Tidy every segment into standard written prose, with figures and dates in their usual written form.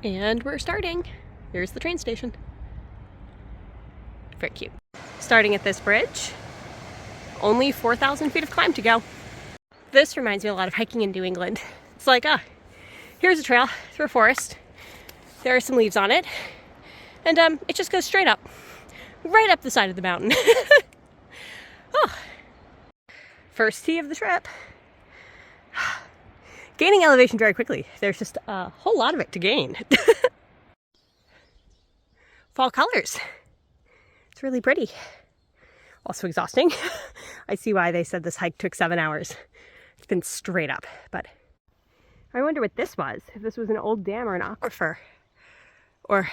And we're starting. Here's the train station. Very cute. Starting at this bridge. Only 4,000 feet of climb to go. This reminds me a lot of hiking in New England. It's like, here's a trail through a forest. There are some leaves on it. And it just goes straight up. Right up the side of the mountain. Oh. First tee of the trip. Gaining elevation very quickly. There's just a whole lot of it to gain. Fall colors. It's really pretty. Also exhausting. I see why they said this hike took 7 hours. It's been straight up, but I wonder what this was. If this was an old dam or an aquifer. Or,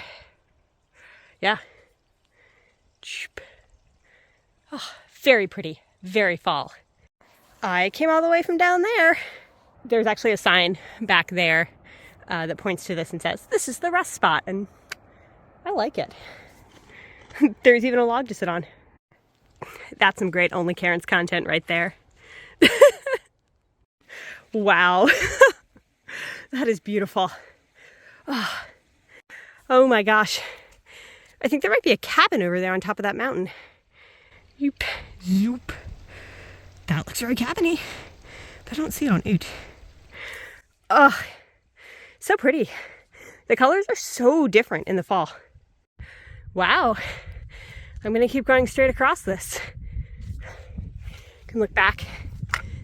yeah. Oh, very pretty. Very fall. I came all the way from down there. There's actually a sign back there that points to this and says, "This is the rest spot," and I like it. There's even a log to sit on. That's some great Only Karen's content right there. Wow. That is beautiful. Oh my gosh. I think there might be a cabin over there on top of that mountain. Yoop. Zoop. That looks very cabiny, but I don't see it on Oot. Oh, so pretty. The colors are so different in the fall. Wow. I'm going to keep going straight across this. Can look back,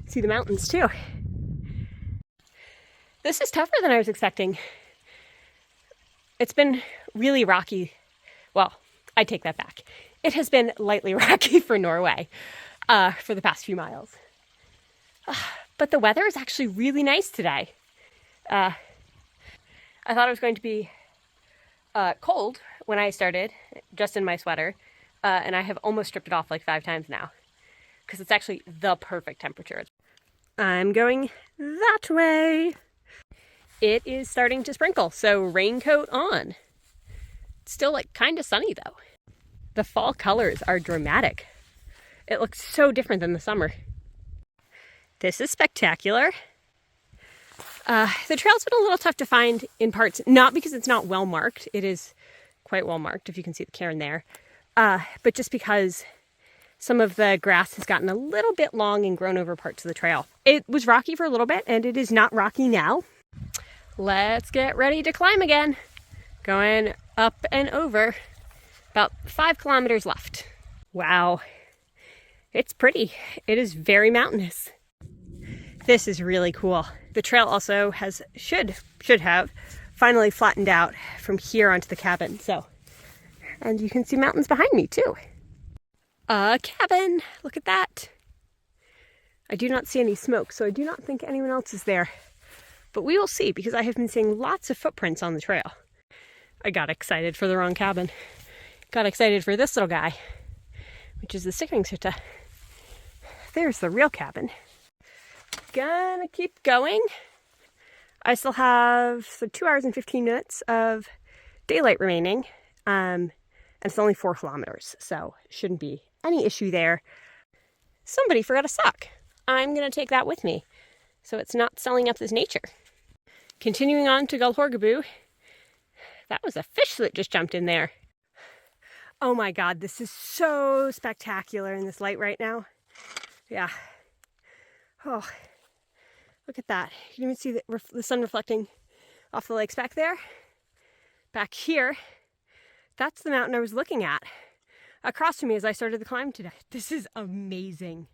see the mountains too. This is tougher than I was expecting. It's been really rocky. Well, I take that back. It has been lightly rocky for Norway for the past few miles. But the weather is actually really nice today. I thought it was going to be cold when I started, just in my sweater, and I have almost stripped it off like 5 times now, because it's actually the perfect temperature. I'm going that way. It is starting to sprinkle, so raincoat on. It's still like kind of sunny though. The fall colors are dramatic. It looks so different than the summer. This is spectacular. The trail's been a little tough to find in parts, not because it's not well marked. It is quite well marked, if you can see the cairn there. But just because some of the grass has gotten a little bit long and grown over parts of the trail. It was rocky for a little bit, and it is not rocky now. Let's get ready to climb again. Going up and over. About 5 kilometers left. Wow. It's pretty. It is very mountainous. This is really cool. The trail also should have finally flattened out from here onto the cabin. And you can see mountains behind me too. A cabin. Look at that. I do not see any smoke, so I do not think anyone else is there. But we will see, because I have been seeing lots of footprints on the trail. I got excited for the wrong cabin. Got excited for this little guy, which is the Sikringshytte. There's the real cabin. Gonna keep going. I still have 2 hours and 15 minutes of daylight remaining. And it's only 4 kilometers, so shouldn't be any issue there. Somebody forgot a sock. I'm gonna take that with me, so it's not selling up this nature. Continuing on to Gullhorgabu. That was a fish that just jumped in there. Oh my God, this is so spectacular in this light right now. Yeah. Oh, look at that. You can even see the sun reflecting off the lakes back there. Back here, that's the mountain I was looking at across from me as I started the climb today. This is amazing.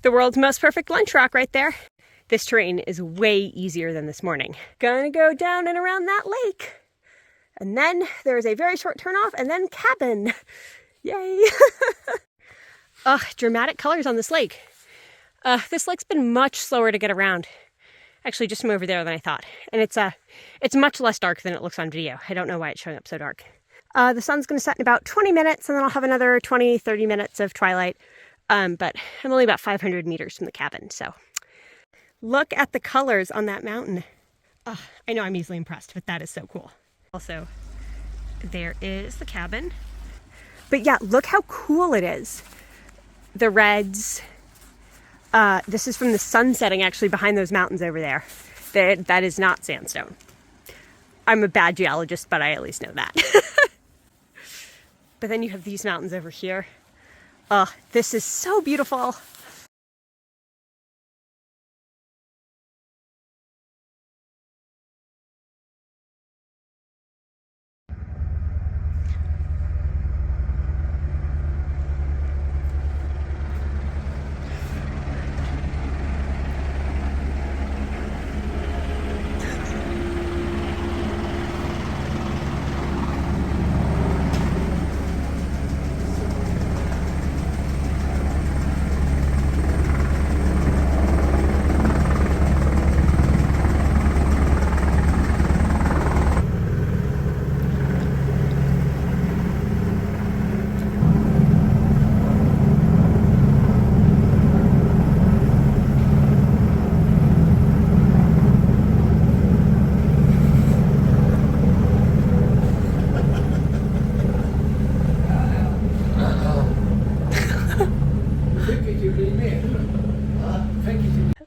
The world's most perfect lunch rock right there. This terrain is way easier than this morning. Gonna go down and around that lake. And then there is a very short turnoff, and then cabin. Yay! Dramatic colors on this lake. This lake's been much slower to get around. Actually, just from over there than I thought. And it's much less dark than it looks on video. I don't know why it's showing up so dark. The sun's going to set in about 20 minutes, and then I'll have another 20, 30 minutes of twilight. But I'm only about 500 meters from the cabin, so. Look at the colors on that mountain. I know I'm easily impressed, but that is so cool. Also, there is the cabin. But yeah, look how cool it is. The reds. This is from the sun setting actually behind those mountains over there. That is not sandstone. I'm a bad geologist, but I at least know that. But then you have these mountains over here. This is so beautiful.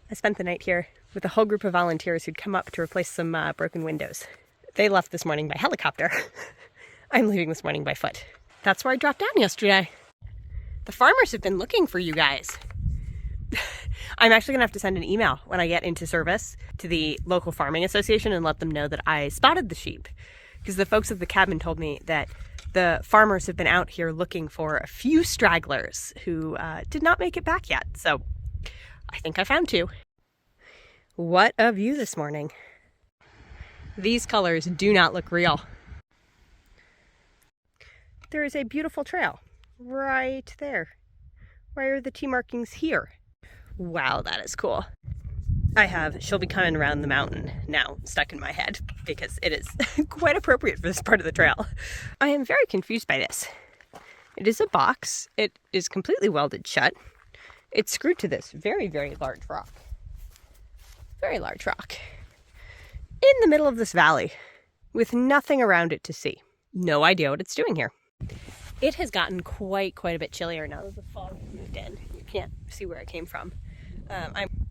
I spent the night here with a whole group of volunteers who'd come up to replace some broken windows. They left this morning by helicopter. I'm leaving this morning by foot. That's where I dropped down yesterday. The farmers have been looking for you guys. I'm actually gonna have to send an email when I get into service to the local farming association and let them know that I spotted the sheep. Because the folks at the cabin told me that the farmers have been out here looking for a few stragglers who did not make it back yet. So I think I found two. What a view this morning. These colors do not look real. There is a beautiful trail right there. Why are the T markings here? Wow, that is cool. I have "she'll be coming around the mountain" now stuck in my head because it is quite appropriate for this part of the trail. I am very confused by this. It is a box. It is completely welded shut. It's screwed to this very, very large rock. Very large rock. In the middle of this valley with nothing around it to see. No idea what it's doing here. It has gotten quite a bit chillier now that the fog moved in. You can't see where it came from.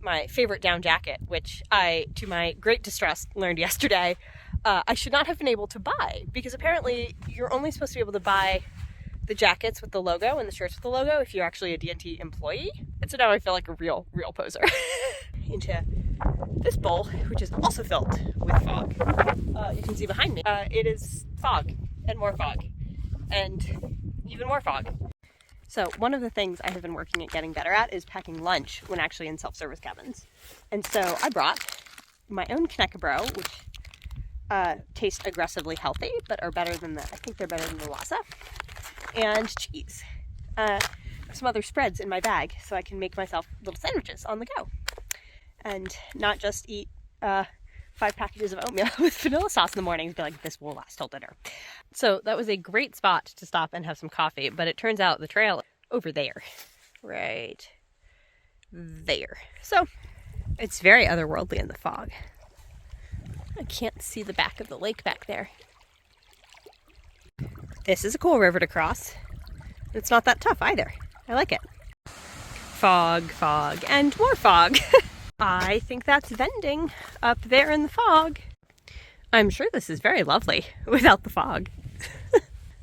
My favorite down jacket, which I, to my great distress, learned yesterday, I should not have been able to buy because apparently you're only supposed to be able to buy the jackets with the logo and the shirts with the logo if you're actually a D&T employee. And so now I feel like a real poser. Into this bowl, which is also filled with fog. You can see behind me, it is fog and more fog and even more fog. So one of the things I have been working at getting better at is packing lunch when actually in self-service cabins. And so I brought my own Knäckebröd, which taste aggressively healthy, but are better than I think they're better than the Lhasa, and cheese. Some other spreads in my bag so I can make myself little sandwiches on the go. And not just eat 5 packages of oatmeal with vanilla sauce in the morning and be like, this will last till dinner. So that was a great spot to stop and have some coffee, but it turns out the trail over there, right there. So it's very otherworldly in the fog. I can't see the back of the lake back there. This is a cool river to cross. It's not that tough either. I like it. Fog, and more fog. I think that's vending up there in the fog. I'm sure this is very lovely without the fog.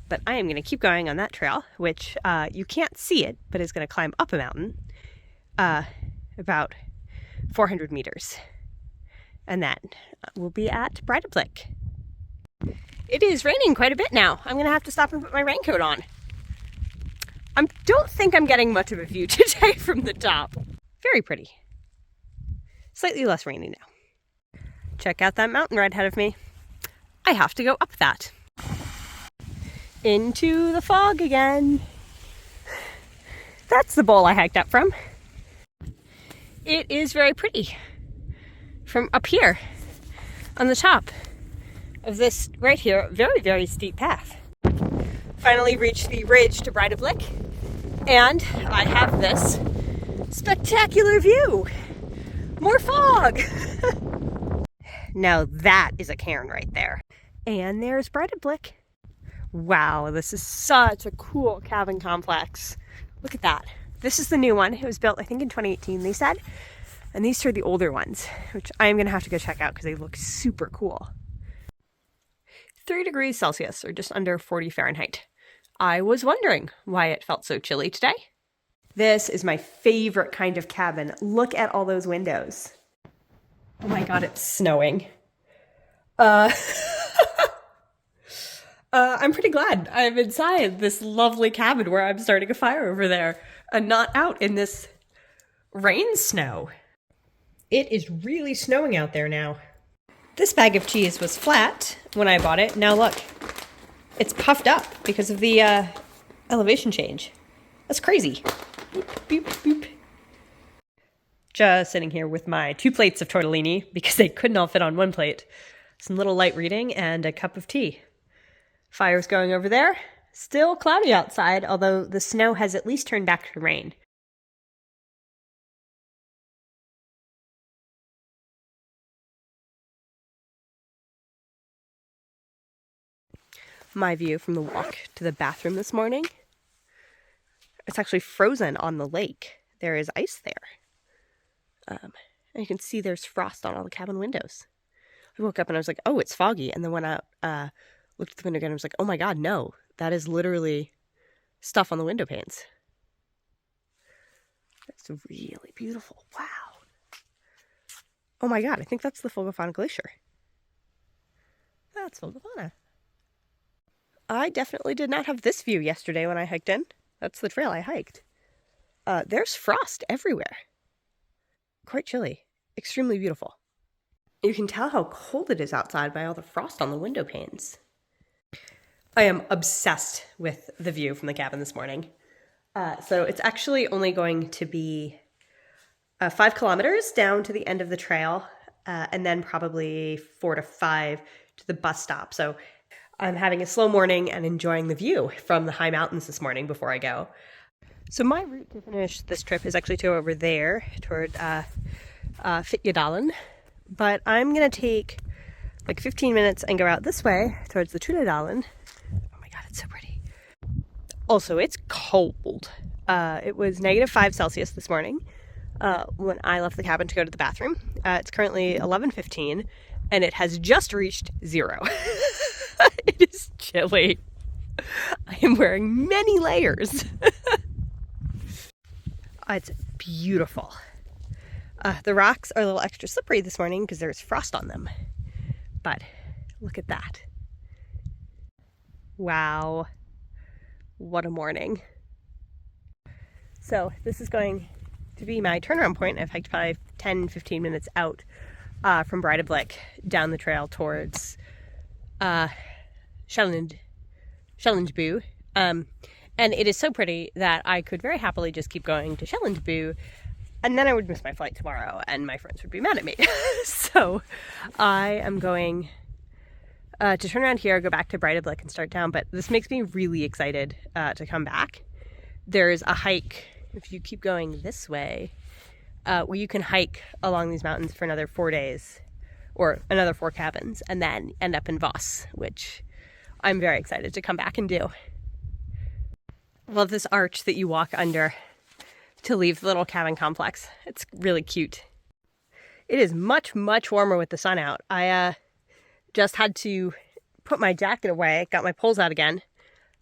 But I am going to keep going on that trail, which you can't see it, but is going to climb up a mountain about 400 meters. And then we'll be at Breidablik. It is raining quite a bit now. I'm going to have to stop and put my raincoat on. I don't think I'm getting much of a view today from the top. Very pretty. Slightly less rainy now. Check out that mountain right ahead of me. I have to go up that. Into the fog again. That's the bowl I hiked up from. It is very pretty. From up here on the top of this right here, very steep path. Finally reached the ridge to Breidablik, and I have this spectacular view. More fog! Now that is a cairn right there. And there's Breidablik. Wow, this is such a cool cabin complex. Look at that. This is the new one. It was built, I think, in 2018, they said. And these are the older ones, which I am going to have to go check out because they look super cool. 3 degrees Celsius, or just under 40 Fahrenheit. I was wondering why it felt so chilly today. This is my favorite kind of cabin. Look at all those windows. Oh my god, it's snowing. I'm pretty glad I'm inside this lovely cabin where I'm starting a fire over there and not out in this rain snow. It is really snowing out there now. This bag of cheese was flat when I bought it. Now look, it's puffed up because of the elevation change. That's crazy. Boop, boop, boop. Just sitting here with my 2 plates of tortellini because they couldn't all fit on 1 plate. Some little light reading and a cup of tea. Fire's going over there. Still cloudy outside, although the snow has at least turned back to rain. My view from the walk to the bathroom this morning. It's actually frozen on the lake. There is ice there. And you can see there's frost on all the cabin windows. I woke up and I was like, oh, it's foggy. And then when I looked at the window again, I was like, oh my god, no. That is literally stuff on the window panes. That's really beautiful. Wow. Oh my god, I think that's the Fogafana Glacier. That's Fogafana. I definitely did not have this view yesterday when I hiked in. That's the trail I hiked. There's frost everywhere. Quite chilly. Extremely beautiful. You can tell how cold it is outside by all the frost on the window panes. I am obsessed with the view from the cabin this morning. So it's actually only going to be 5 kilometers down to the end of the trail, and then probably 4 to 5 to the bus stop. So I'm having a slow morning and enjoying the view from the high mountains this morning before I go. So my route to finish this trip is actually to go over there toward Breidablik, but I'm going to take like 15 minutes and go out this way towards the Breidablik. Oh my god, it's so pretty. Also, it's cold. It was -5 Celsius this morning when I left the cabin to go to the bathroom. It's currently 11:15 and it has just reached 0. It is chilly. I am wearing many layers. It's beautiful. The rocks are a little extra slippery this morning because there's frost on them. But look at that. Wow. What a morning. So this is going to be my turnaround point. I've hiked probably 10-15 minutes out from Breidablik down the trail towards Sjællandbu. And it is so pretty that I could very happily just keep going to Sjællandbu, and then I would miss my flight tomorrow and my friends would be mad at me. So I am going to turn around here, go back to Breidablik and start down. But this makes me really excited to come back. There's a hike, if you keep going this way, where you can hike along these mountains for another 4 days, or another 4 cabins, and then end up in Voss, which I'm very excited to come back and do. Love this arch that you walk under to leave the little cabin complex. It's really cute. It is much, much warmer with the sun out. I just had to put my jacket away, got my poles out again,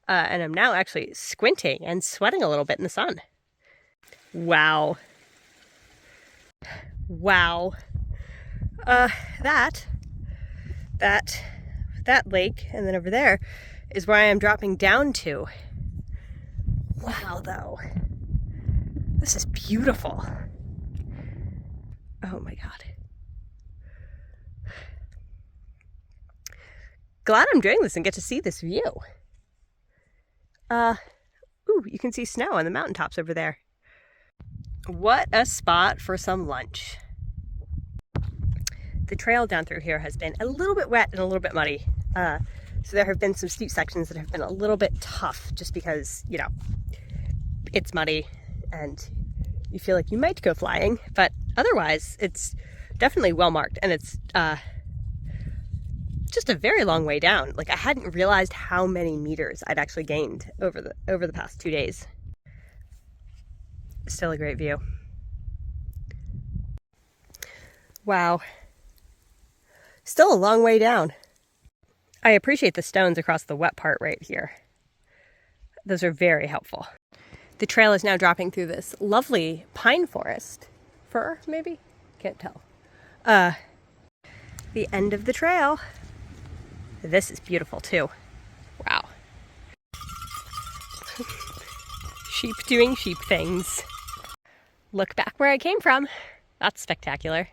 and I'm now actually squinting and sweating a little bit in the sun. Wow. Wow. That lake, and then over there, is where I am dropping down to. Wow, though. This is beautiful. Oh my god. Glad I'm doing this and get to see this view. Ooh, you can see snow on the mountaintops over there. What a spot for some lunch. The trail down through here has been a little bit wet and a little bit muddy. So there have been some steep sections that have been a little bit tough just because, you know, it's muddy and you feel like you might go flying, but otherwise it's definitely well marked, and it's just a very long way down. Like, I hadn't realized how many meters I'd actually gained over the past 2 days. Still a great view. Wow. Still a long way down. I appreciate the stones across the wet part right here. Those are very helpful. The trail is now dropping through this lovely pine forest. Fir, maybe? Can't tell. The end of the trail. This is beautiful too. Wow. Sheep doing sheep things. Look back where I came from. That's spectacular.